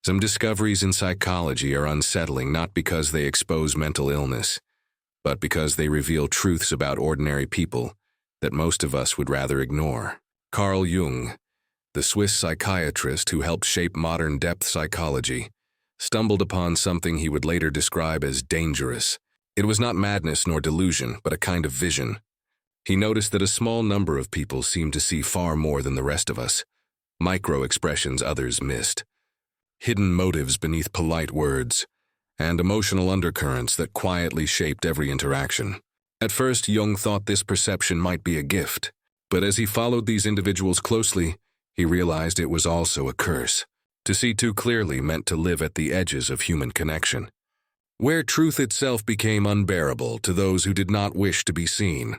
Some discoveries in psychology are unsettling not because they expose mental illness, but because they reveal truths about ordinary people that most of us would rather ignore. Carl Jung, the Swiss psychiatrist who helped shape modern depth psychology, stumbled upon something he would later describe as dangerous. It was not madness nor delusion, but a kind of vision. He noticed that a small number of people seemed to see far more than the rest of us, micro-expressions others missed, hidden motives beneath polite words, and emotional undercurrents that quietly shaped every interaction. At first, Jung thought this perception might be a gift, but as he followed these individuals closely, he realized it was also a curse. To see too clearly meant to live at the edges of human connection, where truth itself became unbearable to those who did not wish to be seen.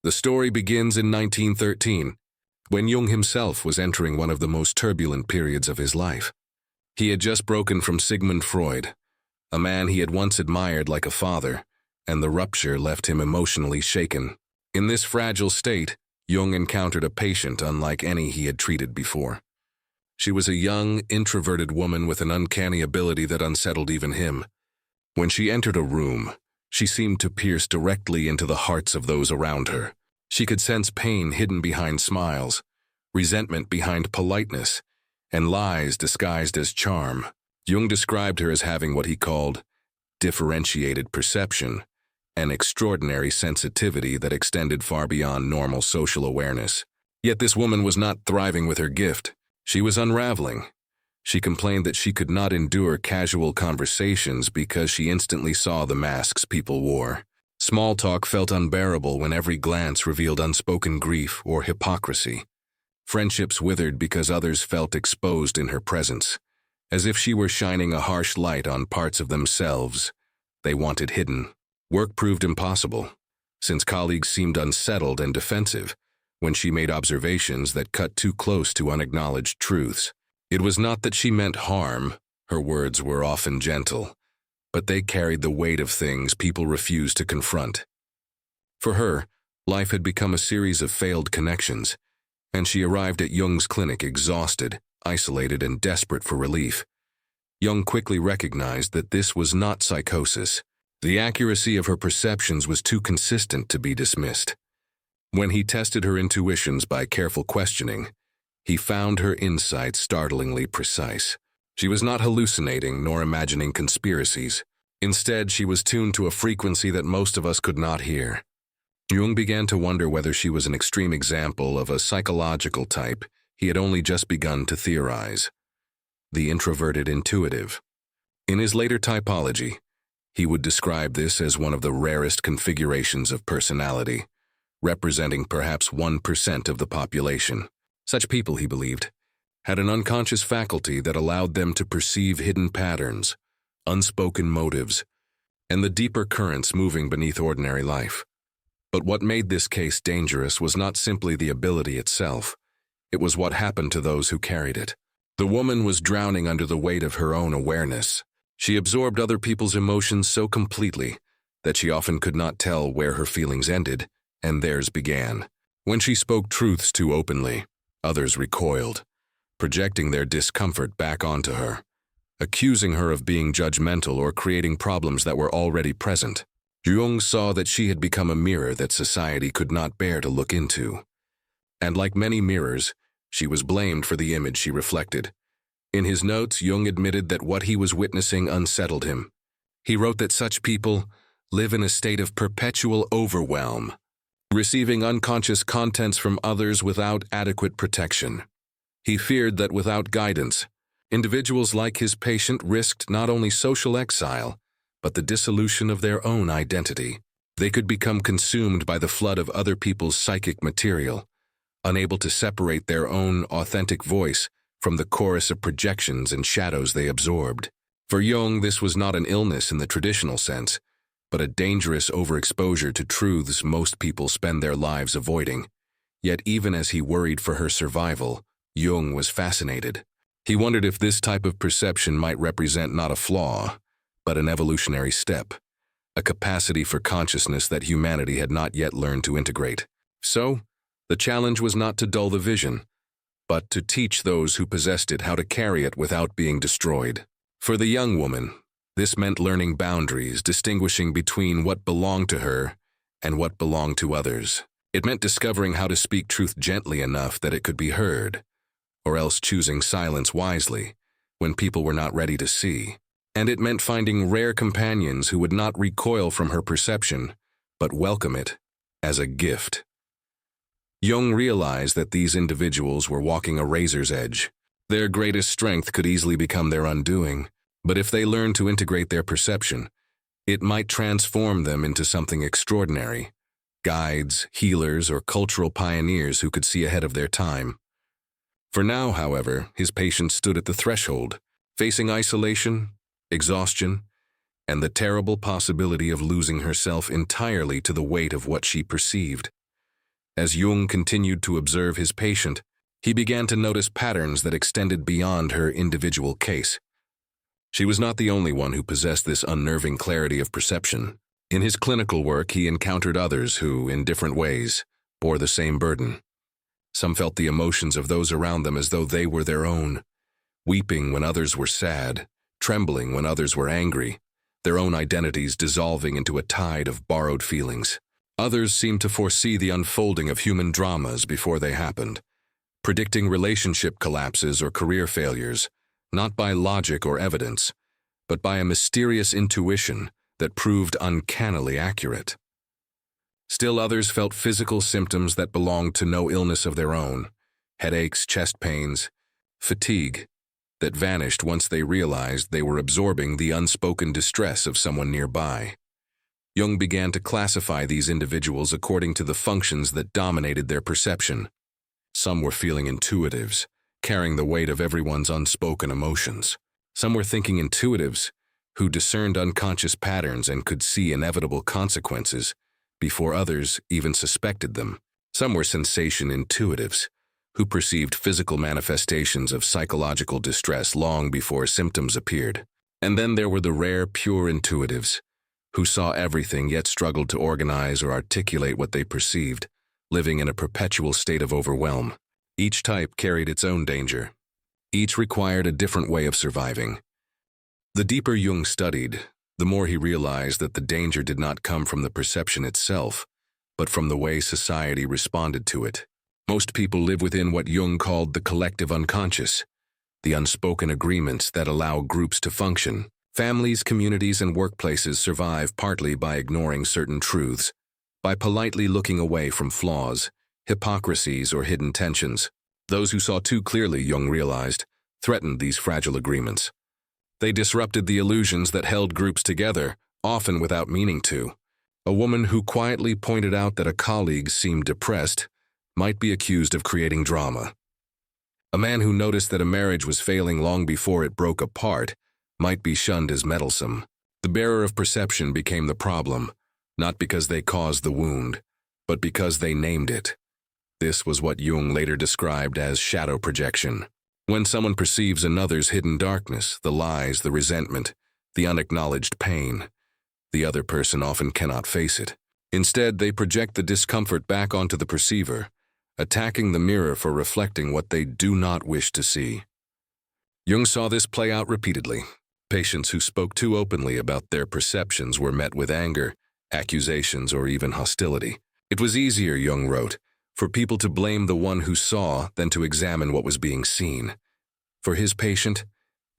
The story begins in 1913, when Jung himself was entering one of the most turbulent periods of his life. He had just broken from Sigmund Freud, a man he had once admired like a father, and the rupture left him emotionally shaken. In this fragile state, Jung encountered a patient unlike any he had treated before. She was a young, introverted woman with an uncanny ability that unsettled even him. When she entered a room, she seemed to pierce directly into the hearts of those around her. She could sense pain hidden behind smiles, resentment behind politeness, and lies disguised as charm. Jung described her as having what he called differentiated perception, an extraordinary sensitivity that extended far beyond normal social awareness. Yet this woman was not thriving with her gift. She was unraveling. She complained that she could not endure casual conversations because she instantly saw the masks people wore. Small talk felt unbearable when every glance revealed unspoken grief or hypocrisy. Friendships withered because others felt exposed in her presence, as if she were shining a harsh light on parts of themselves they wanted hidden. Work proved impossible, since colleagues seemed unsettled and defensive when she made observations that cut too close to unacknowledged truths. It was not that she meant harm, her words were often gentle, but they carried the weight of things people refused to confront. For her, life had become a series of failed connections, and she arrived at Jung's clinic exhausted, isolated, and desperate for relief. Jung quickly recognized that this was not psychosis. The accuracy of her perceptions was too consistent to be dismissed. When he tested her intuitions by careful questioning, he found her insights startlingly precise. She was not hallucinating nor imagining conspiracies. Instead, she was tuned to a frequency that most of us could not hear. Jung began to wonder whether she was an extreme example of a psychological type he had only just begun to theorize: the introverted intuitive. In his later typology, he would describe this as one of the rarest configurations of personality, representing perhaps 1% of the population. Such people, he believed, had an unconscious faculty that allowed them to perceive hidden patterns, unspoken motives, and the deeper currents moving beneath ordinary life. But what made this case dangerous was not simply the ability itself. It was what happened to those who carried it. The woman was drowning under the weight of her own awareness. She absorbed other people's emotions so completely that she often could not tell where her feelings ended and theirs began. When she spoke truths too openly, others recoiled, projecting their discomfort back onto her, accusing her of being judgmental or creating problems that were already present. Jung saw that she had become a mirror that society could not bear to look into. And like many mirrors, she was blamed for the image she reflected. In his notes, Jung admitted that what he was witnessing unsettled him. He wrote that such people live in a state of perpetual overwhelm, receiving unconscious contents from others without adequate protection. He feared that without guidance, individuals like his patient risked not only social exile, but the dissolution of their own identity. They could become consumed by the flood of other people's psychic material, unable to separate their own authentic voice from the chorus of projections and shadows they absorbed. For Jung, this was not an illness in the traditional sense, but a dangerous overexposure to truths most people spend their lives avoiding. Yet even as he worried for her survival, Jung was fascinated. He wondered if this type of perception might represent not a flaw, but an evolutionary step, a capacity for consciousness that humanity had not yet learned to integrate. So, the challenge was not to dull the vision, but to teach those who possessed it how to carry it without being destroyed. For the young woman, this meant learning boundaries, distinguishing between what belonged to her and what belonged to others. It meant discovering how to speak truth gently enough that it could be heard, or else choosing silence wisely when people were not ready to see. And it meant finding rare companions who would not recoil from her perception, but welcome it as a gift. Jung realized that these individuals were walking a razor's edge. Their greatest strength could easily become their undoing, but if they learned to integrate their perception, it might transform them into something extraordinary: guides, healers, or cultural pioneers who could see ahead of their time. For now, however, his patient stood at the threshold, facing isolation, exhaustion, and the terrible possibility of losing herself entirely to the weight of what she perceived. As Jung continued to observe his patient, he began to notice patterns that extended beyond her individual case. She was not the only one who possessed this unnerving clarity of perception. In his clinical work, he encountered others who, in different ways, bore the same burden. Some felt the emotions of those around them as though they were their own, weeping when others were sad, trembling when others were angry, their own identities dissolving into a tide of borrowed feelings. Others seemed to foresee the unfolding of human dramas before they happened, predicting relationship collapses or career failures, not by logic or evidence, but by a mysterious intuition that proved uncannily accurate. Still others felt physical symptoms that belonged to no illness of their own: headaches, chest pains, fatigue, that vanished once they realized they were absorbing the unspoken distress of someone nearby. Jung began to classify these individuals according to the functions that dominated their perception. Some were feeling intuitives, carrying the weight of everyone's unspoken emotions. Some were thinking intuitives, who discerned unconscious patterns and could see inevitable consequences before others even suspected them. Some were sensation intuitives, who perceived physical manifestations of psychological distress long before symptoms appeared. And then there were the rare, pure intuitives, who saw everything yet struggled to organize or articulate what they perceived, living in a perpetual state of overwhelm. Each type carried its own danger. Each required a different way of surviving. The deeper Jung studied, the more he realized that the danger did not come from the perception itself, but from the way society responded to it. Most people live within what Jung called the collective unconscious, the unspoken agreements that allow groups to function. Families, communities, and workplaces survive partly by ignoring certain truths, by politely looking away from flaws, hypocrisies, or hidden tensions. Those who saw too clearly, Jung realized, threatened these fragile agreements. They disrupted the illusions that held groups together, often without meaning to. A woman who quietly pointed out that a colleague seemed depressed might be accused of creating drama. A man who noticed that a marriage was failing long before it broke apart might be shunned as meddlesome. The bearer of perception became the problem, not because they caused the wound, but because they named it. This was what Jung later described as shadow projection. When someone perceives another's hidden darkness, the lies, the resentment, the unacknowledged pain, the other person often cannot face it. Instead, they project the discomfort back onto the perceiver, attacking the mirror for reflecting what they do not wish to see. Jung saw this play out repeatedly. Patients who spoke too openly about their perceptions were met with anger, accusations, or even hostility. It was easier, Jung wrote, for people to blame the one who saw than to examine what was being seen. For his patient,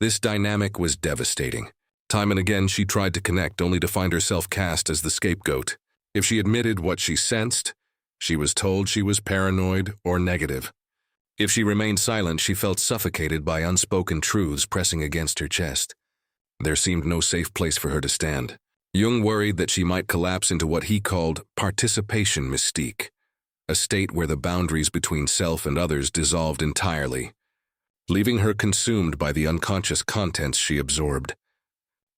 this dynamic was devastating. Time and again she tried to connect, only to find herself cast as the scapegoat. If she admitted what she sensed, she was told she was paranoid or negative. If she remained silent, she felt suffocated by unspoken truths pressing against her chest. There seemed no safe place for her to stand. Jung worried that she might collapse into what he called participation mystique, a state where the boundaries between self and others dissolved entirely, leaving her consumed by the unconscious contents she absorbed.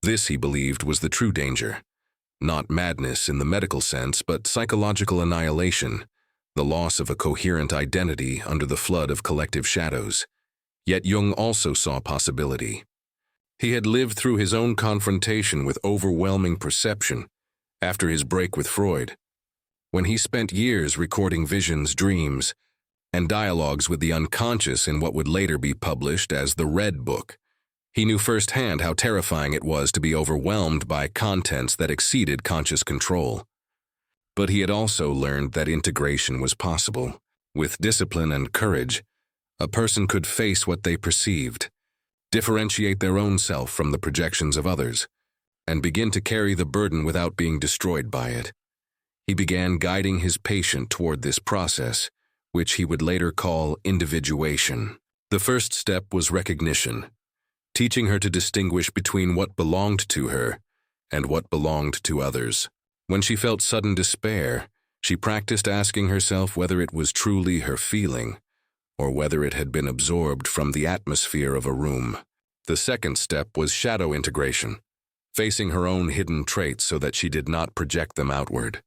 This, he believed, was the true danger. Not madness in the medical sense, but psychological annihilation, the loss of a coherent identity under the flood of collective shadows. Yet Jung also saw possibility. He had lived through his own confrontation with overwhelming perception after his break with Freud. When he spent years recording visions, dreams, and dialogues with the unconscious in what would later be published as the Red Book. He knew firsthand how terrifying it was to be overwhelmed by contents that exceeded conscious control. But he had also learned that integration was possible. With discipline and courage, a person could face what they perceived, differentiate their own self from the projections of others, and begin to carry the burden without being destroyed by it. He began guiding his patient toward this process, which he would later call individuation. The first step was recognition, teaching her to distinguish between what belonged to her and what belonged to others. When she felt sudden despair, she practiced asking herself whether it was truly her feeling or whether it had been absorbed from the atmosphere of a room. The second step was shadow integration, facing her own hidden traits so that she did not project them outward.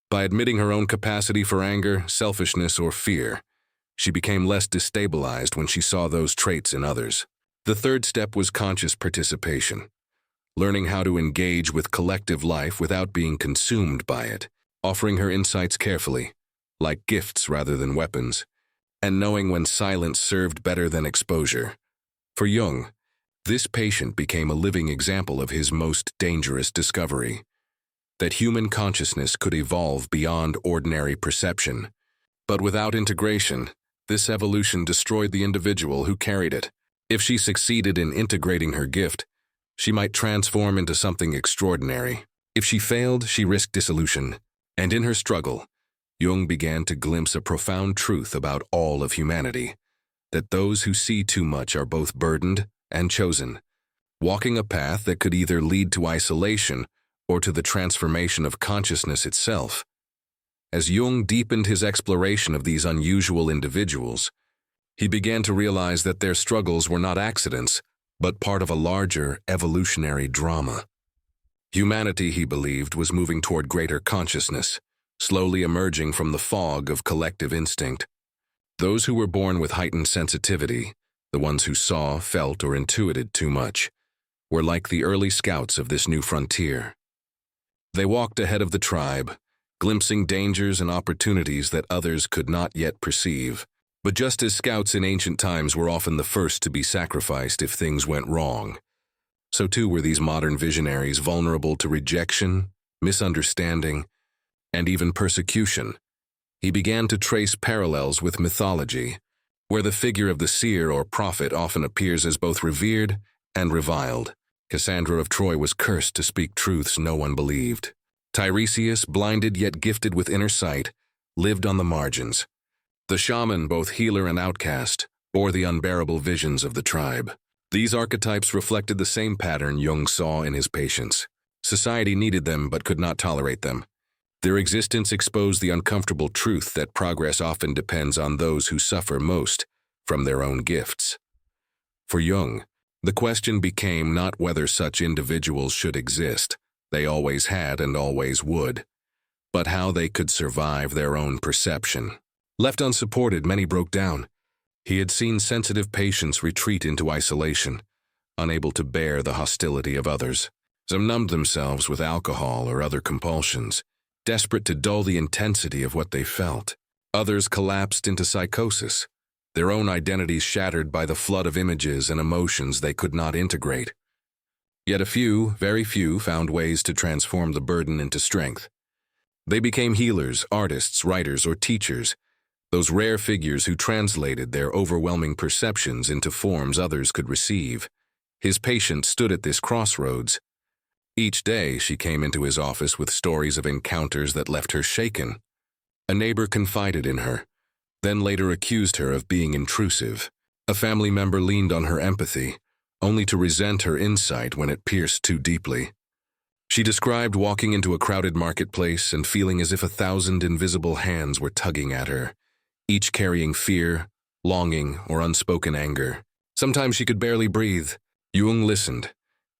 By admitting her own capacity for anger, selfishness, or fear, she became less destabilized when she saw those traits in others. The third step was conscious participation, learning how to engage with collective life without being consumed by it, offering her insights carefully, like gifts rather than weapons, and knowing when silence served better than exposure. For Jung, this patient became a living example of his most dangerous discovery, that human consciousness could evolve beyond ordinary perception. But without integration, this evolution destroyed the individual who carried it. If she succeeded in integrating her gift, she might transform into something extraordinary. If she failed, she risked dissolution. And in her struggle, Jung began to glimpse a profound truth about all of humanity, that those who see too much are both burdened and chosen, walking a path that could either lead to isolation or to the transformation of consciousness itself. As Jung deepened his exploration of these unusual individuals, he began to realize that their struggles were not accidents, but part of a larger evolutionary drama. Humanity, he believed, was moving toward greater consciousness, slowly emerging from the fog of collective instinct. Those who were born with heightened sensitivity, the ones who saw, felt, or intuited too much, were like the early scouts of this new frontier. They walked ahead of the tribe, glimpsing dangers and opportunities that others could not yet perceive. But just as scouts in ancient times were often the first to be sacrificed if things went wrong, so too were these modern visionaries vulnerable to rejection, misunderstanding, and even persecution. He began to trace parallels with mythology, where the figure of the seer or prophet often appears as both revered and reviled. Cassandra of Troy was cursed to speak truths no one believed. Tiresias, blinded yet gifted with inner sight, lived on the margins. The shaman, both healer and outcast, bore the unbearable visions of the tribe. These archetypes reflected the same pattern Jung saw in his patients. Society needed them but could not tolerate them. Their existence exposed the uncomfortable truth that progress often depends on those who suffer most from their own gifts. For Jung, the question became not whether such individuals should exist, they always had and always would, but how they could survive their own perception. Left unsupported, many broke down. He had seen sensitive patients retreat into isolation, unable to bear the hostility of others. Some numbed themselves with alcohol or other compulsions, desperate to dull the intensity of what they felt. Others collapsed into psychosis, their own identities shattered by the flood of images and emotions they could not integrate. Yet a few, very few, found ways to transform the burden into strength. They became healers, artists, writers, or teachers, those rare figures who translated their overwhelming perceptions into forms others could receive. His patient stood at this crossroads. Each day she came into his office with stories of encounters that left her shaken. A neighbor confided in her, then later accused her of being intrusive. A family member leaned on her empathy, only to resent her insight when it pierced too deeply. She described walking into a crowded marketplace and feeling as if 1,000 invisible hands were tugging at her, each carrying fear, longing, or unspoken anger. Sometimes she could barely breathe. Jung listened,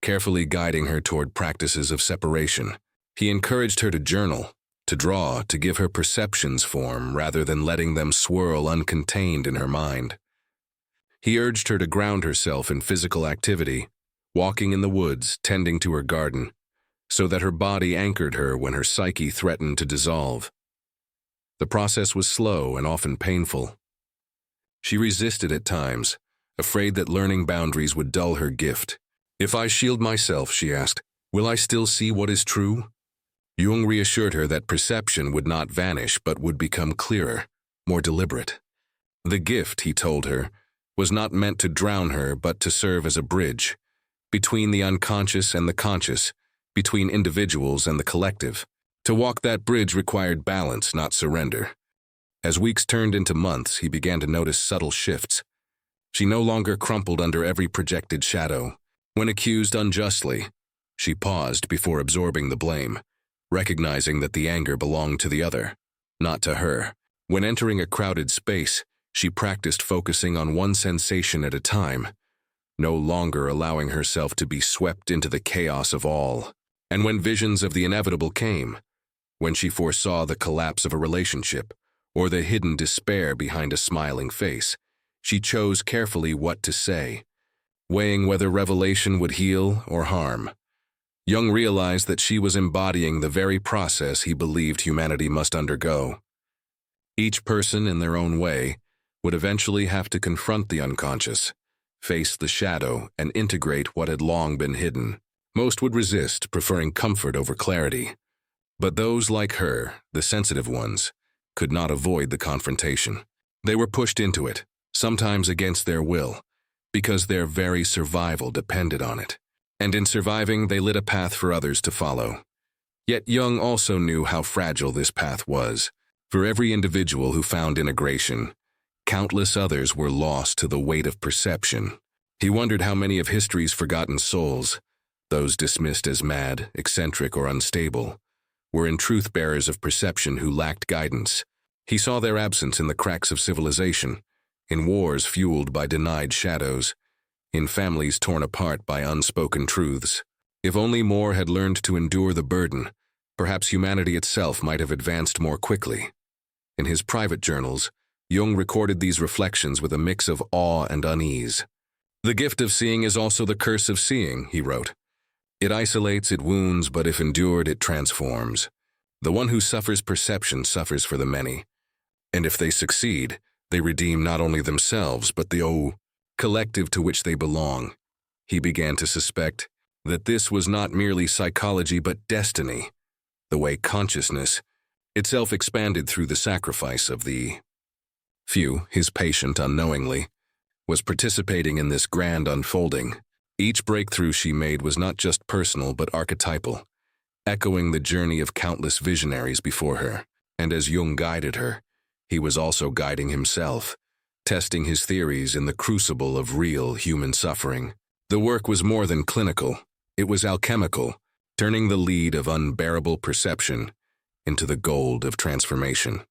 carefully guiding her toward practices of separation. He encouraged her to journal, to draw, to give her perceptions form rather than letting them swirl uncontained in her mind. He urged her to ground herself in physical activity, walking in the woods, tending to her garden, so that her body anchored her when her psyche threatened to dissolve. The process was slow and often painful, She resisted at times, afraid that learning boundaries would dull her gift. "If I shield myself," she asked, "will I still see what is true?" Jung reassured her that perception would not vanish but would become clearer, more deliberate. The gift, he told her, was not meant to drown her but to serve as a bridge between the unconscious and the conscious, between individuals and the collective. To walk that bridge required balance, not surrender. As weeks turned into months, he began to notice subtle shifts. She no longer crumpled under every projected shadow. When accused unjustly, she paused before absorbing the blame, recognizing that the anger belonged to the other, not to her. When entering a crowded space, she practiced focusing on one sensation at a time, no longer allowing herself to be swept into the chaos of all. And when visions of the inevitable came, when she foresaw the collapse of a relationship or the hidden despair behind a smiling face, she chose carefully what to say, weighing whether revelation would heal or harm. Jung realized that she was embodying the very process he believed humanity must undergo. Each person, in their own way, would eventually have to confront the unconscious, face the shadow, and integrate what had long been hidden. Most would resist, preferring comfort over clarity. But those like her, the sensitive ones, could not avoid the confrontation. They were pushed into it, sometimes against their will, because their very survival depended on it. And in surviving, they lit a path for others to follow. Yet Jung also knew how fragile this path was. For every individual who found integration, countless others were lost to the weight of perception. He wondered how many of history's forgotten souls, those dismissed as mad, eccentric, or unstable, were in truth bearers of perception who lacked guidance. He saw their absence in the cracks of civilization, in wars fueled by denied shadows, in families torn apart by unspoken truths. If only more had learned to endure the burden, perhaps humanity itself might have advanced more quickly. In his private journals, Jung recorded these reflections with a mix of awe and unease. "The gift of seeing is also the curse of seeing," he wrote. "It isolates, it wounds, but if endured, it transforms. The one who suffers perception suffers for the many. And if they succeed, they redeem not only themselves, but the collective to which they belong." He began to suspect that this was not merely psychology but destiny, the way consciousness itself expanded through the sacrifice of the few. His patient, unknowingly, was participating in this grand unfolding. Each breakthrough she made was not just personal but archetypal, echoing the journey of countless visionaries before her. And as Jung guided her, he was also guiding himself, testing his theories in the crucible of real human suffering. The work was more than clinical, it was alchemical, turning the lead of unbearable perception into the gold of transformation.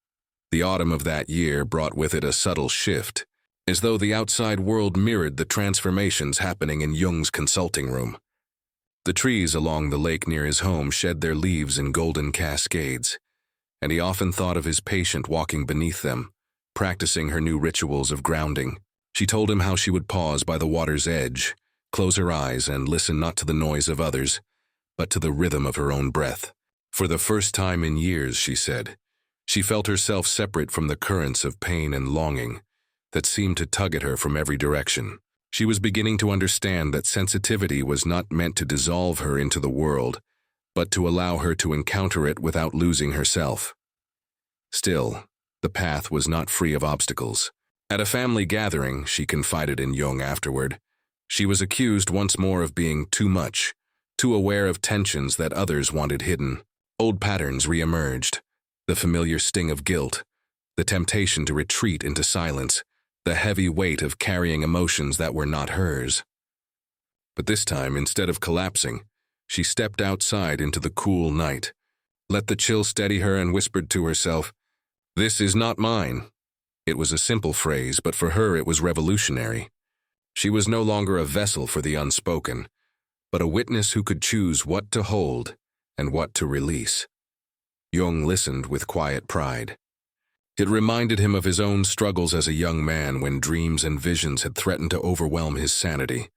The autumn of that year brought with it a subtle shift, as though the outside world mirrored the transformations happening in Jung's consulting room. The trees along the lake near his home shed their leaves in golden cascades, and he often thought of his patient walking beneath them, practicing her new rituals of grounding. She told him how she would pause by the water's edge, close her eyes, and listen not to the noise of others, but to the rhythm of her own breath. For the first time in years, she said, she felt herself separate from the currents of pain and longing that seemed to tug at her from every direction. She was beginning to understand that sensitivity was not meant to dissolve her into the world, but to allow her to encounter it without losing herself. Still, the path was not free of obstacles. At a family gathering, she confided in Jung afterward, she was accused once more of being too much, too aware of tensions that others wanted hidden. Old patterns re-emerged, the familiar sting of guilt, the temptation to retreat into silence, the heavy weight of carrying emotions that were not hers. But this time, instead of collapsing, she stepped outside into the cool night, let the chill steady her, and whispered to herself, "This is not mine." It was a simple phrase, but for her it was revolutionary. She was no longer a vessel for the unspoken, but a witness who could choose what to hold and what to release. Jung listened with quiet pride. It reminded him of his own struggles as a young man when dreams and visions had threatened to overwhelm his sanity.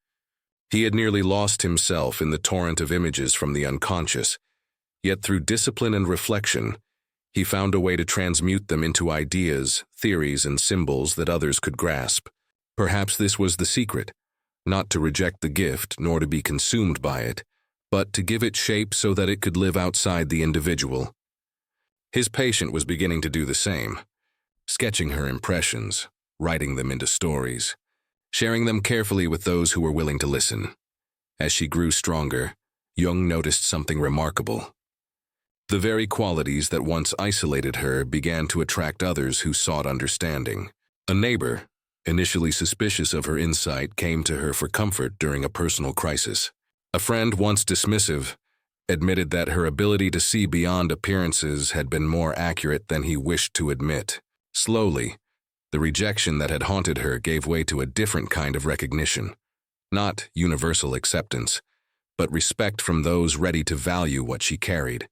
He had nearly lost himself in the torrent of images from the unconscious, yet through discipline and reflection, He found a way to transmute them into ideas, theories, and symbols that others could grasp. Perhaps this was the secret, not to reject the gift nor to be consumed by it, but to give it shape so that it could live outside the individual. His patient was beginning to do the same, sketching her impressions, writing them into stories, sharing them carefully with those who were willing to listen. As she grew stronger, Jung noticed something remarkable. The very qualities that once isolated her began to attract others who sought understanding. A neighbor, initially suspicious of her insight, came to her for comfort during a personal crisis. A friend, once dismissive, admitted that her ability to see beyond appearances had been more accurate than he wished to admit. Slowly, the rejection that had haunted her gave way to a different kind of recognition. Not universal acceptance, but respect from those ready to value what she carried.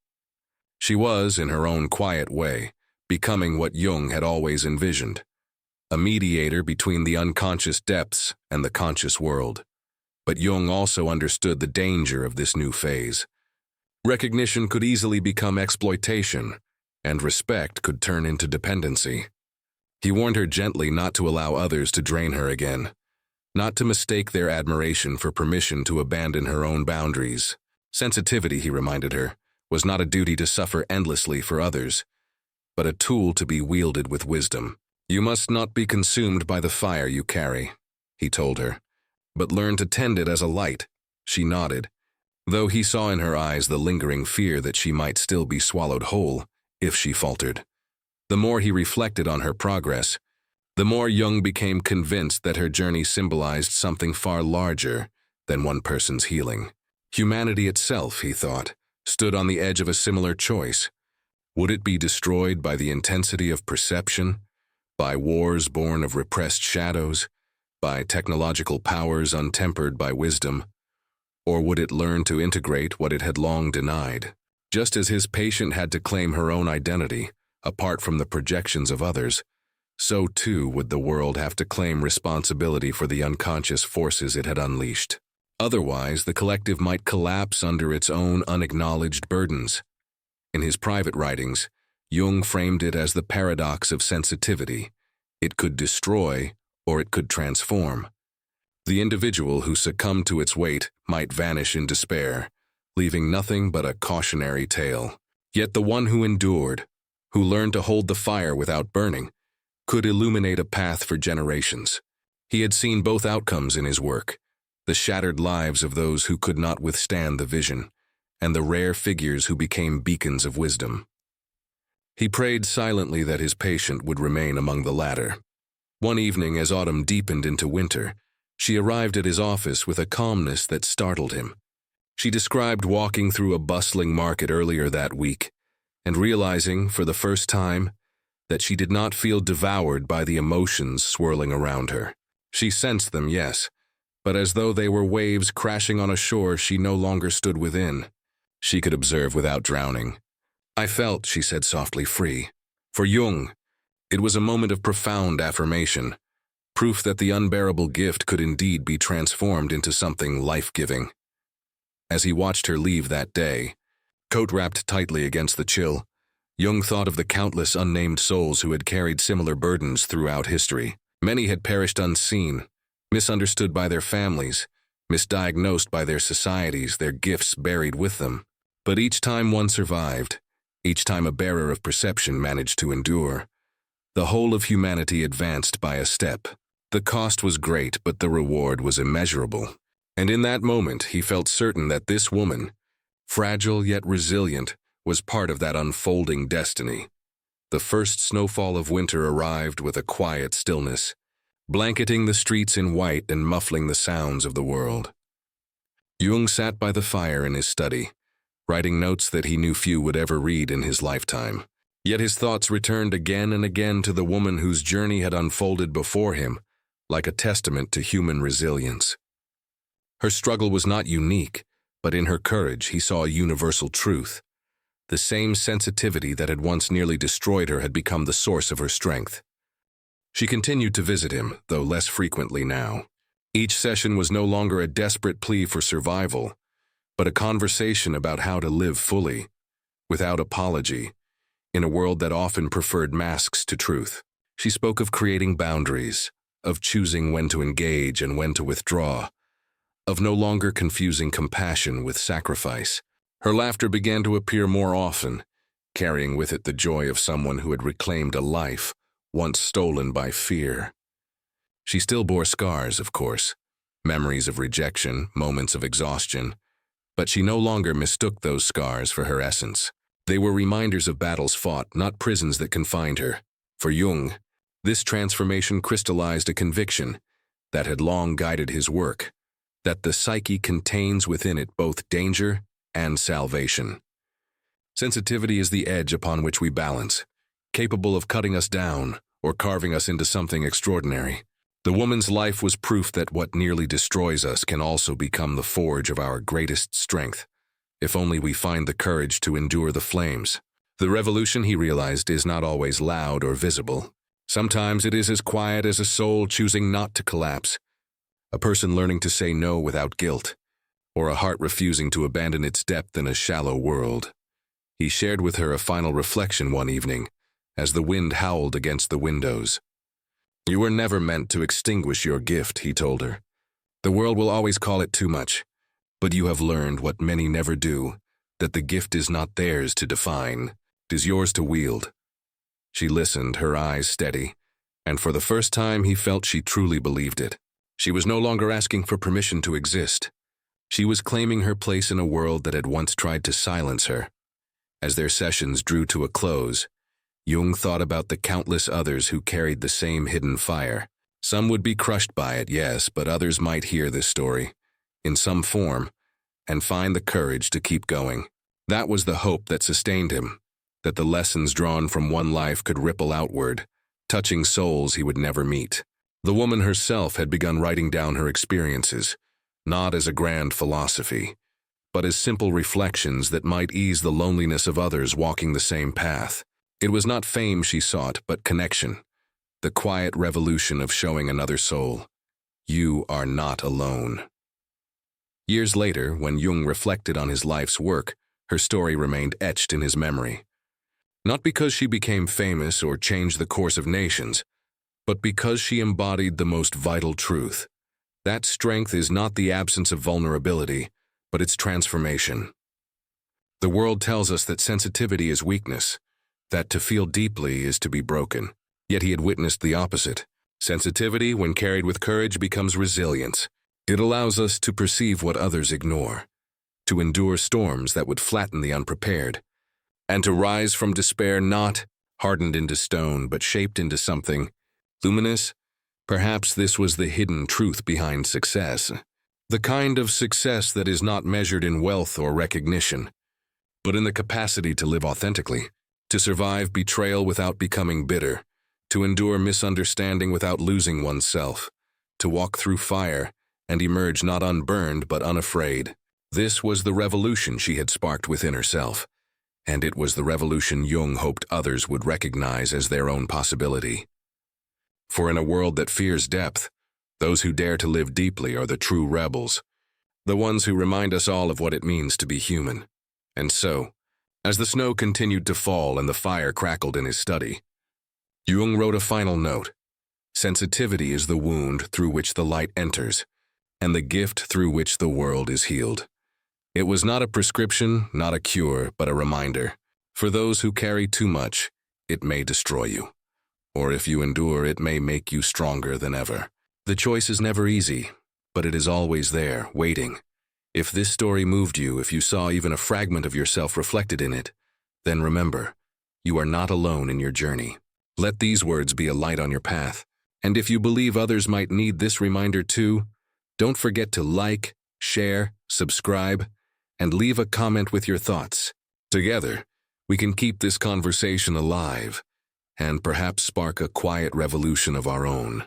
She was, in her own quiet way, becoming what Jung had always envisioned, a mediator between the unconscious depths and the conscious world. But Jung also understood the danger of this new phase. Recognition could easily become exploitation, and respect could turn into dependency. He warned her gently not to allow others to drain her again, not to mistake their admiration for permission to abandon her own boundaries. Sensitivity, he reminded her, was not a duty to suffer endlessly for others, but a tool to be wielded with wisdom. You must not be consumed by the fire you carry, he told her, but learn to tend it as a light. She nodded, though he saw in her eyes the lingering fear that she might still be swallowed whole if she faltered. The more he reflected on her progress, the more Jung became convinced that her journey symbolized something far larger than one person's healing. Humanity itself, he thought, stood on the edge of a similar choice. Would it be destroyed by the intensity of perception, by wars born of repressed shadows, by technological powers untempered by wisdom, or would it learn to integrate what it had long denied? Just as his patient had to claim her own identity, apart from the projections of others, so too would the world have to claim responsibility for the unconscious forces it had unleashed. Otherwise, the collective might collapse under its own unacknowledged burdens. In his private writings, Jung framed it as the paradox of sensitivity. It could destroy, or it could transform. The individual who succumbed to its weight might vanish in despair, leaving nothing but a cautionary tale. Yet the one who endured, who learned to hold the fire without burning, could illuminate a path for generations. He had seen both outcomes in his work, the shattered lives of those who could not withstand the vision, and the rare figures who became beacons of wisdom. He prayed silently that his patient would remain among the latter. One evening, as autumn deepened into winter, she arrived at his office with a calmness that startled him. She described walking through a bustling market earlier that week, and realizing, for the first time, that she did not feel devoured by the emotions swirling around her. She sensed them, yes, but as though they were waves crashing on a shore she no longer stood within. She could observe without drowning. I felt, she said softly, free. For Jung, it was a moment of profound affirmation, proof that the unbearable gift could indeed be transformed into something life-giving. As he watched her leave that day, coat wrapped tightly against the chill, Jung thought of the countless unnamed souls who had carried similar burdens throughout history. Many had perished unseen, misunderstood by their families, misdiagnosed by their societies, their gifts buried with them. But each time one survived, each time a bearer of perception managed to endure, the whole of humanity advanced by a step. The cost was great, but the reward was immeasurable. And in that moment, he felt certain that this woman, fragile yet resilient, was part of that unfolding destiny. The first snowfall of winter arrived with a quiet stillness, blanketing the streets in white and muffling the sounds of the world. Jung sat by the fire in his study, writing notes that he knew few would ever read in his lifetime. Yet his thoughts returned again and again to the woman whose journey had unfolded before him, like a testament to human resilience. Her struggle was not unique, but in her courage he saw a universal truth. The same sensitivity that had once nearly destroyed her had become the source of her strength. She continued to visit him, though less frequently now. Each session was no longer a desperate plea for survival, but a conversation about how to live fully, without apology, in a world that often preferred masks to truth. She spoke of creating boundaries, of choosing when to engage and when to withdraw, of no longer confusing compassion with sacrifice. Her laughter began to appear more often, carrying with it the joy of someone who had reclaimed a life once stolen by fear. She still bore scars, of course, memories of rejection, moments of exhaustion, but she no longer mistook those scars for her essence. They were reminders of battles fought, not prisons that confined her. For Jung, this transformation crystallized a conviction that had long guided his work, that the psyche contains within it both danger and salvation. Sensitivity is the edge upon which we balance, capable of cutting us down or carving us into something extraordinary. The woman's life was proof that what nearly destroys us can also become the forge of our greatest strength, if only we find the courage to endure the flames. The revolution, he realized, is not always loud or visible. Sometimes it is as quiet as a soul choosing not to collapse, a person learning to say no without guilt, or a heart refusing to abandon its depth in a shallow world. He shared with her a final reflection one evening, as the wind howled against the windows. "You were never meant to extinguish your gift," he told her. "The world will always call it too much, but you have learned what many never do, that the gift is not theirs to define, it is yours to wield." She listened, her eyes steady, and for the first time he felt she truly believed it. She was no longer asking for permission to exist. She was claiming her place in a world that had once tried to silence her. As their sessions drew to a close, Jung thought about the countless others who carried the same hidden fire. Some would be crushed by it, yes, but others might hear this story, in some form, and find the courage to keep going. That was the hope that sustained him, that the lessons drawn from one life could ripple outward, touching souls he would never meet. The woman herself had begun writing down her experiences, not as a grand philosophy, but as simple reflections that might ease the loneliness of others walking the same path. It was not fame she sought, but connection, the quiet revolution of showing another soul, "You are not alone." Years later, when Jung reflected on his life's work, her story remained etched in his memory. Not because she became famous or changed the course of nations, but because she embodied the most vital truth. That strength is not the absence of vulnerability, but its transformation. The world tells us that sensitivity is weakness, that to feel deeply is to be broken. Yet he had witnessed the opposite. Sensitivity, when carried with courage, becomes resilience. It allows us to perceive what others ignore, to endure storms that would flatten the unprepared, and to rise from despair not hardened into stone, but shaped into something luminous. Perhaps this was the hidden truth behind success. The kind of success that is not measured in wealth or recognition, but in the capacity to live authentically, to survive betrayal without becoming bitter, to endure misunderstanding without losing oneself, to walk through fire and emerge not unburned but unafraid. This was the revolution she had sparked within herself, and it was the revolution Jung hoped others would recognize as their own possibility. For in a world that fears depth, those who dare to live deeply are the true rebels, the ones who remind us all of what it means to be human. And so, as the snow continued to fall and the fire crackled in his study, Jung wrote a final note. Sensitivity is the wound through which the light enters, and the gift through which the world is healed. It was not a prescription, not a cure, but a reminder. For those who carry too much, it may destroy you. Or if you endure, it may make you stronger than ever. The choice is never easy, but it is always there, waiting. If this story moved you, if you saw even a fragment of yourself reflected in it, then remember, you are not alone in your journey. Let these words be a light on your path. And if you believe others might need this reminder too, don't forget to like, share, subscribe, and leave a comment with your thoughts. Together, we can keep this conversation alive and perhaps spark a quiet revolution of our own.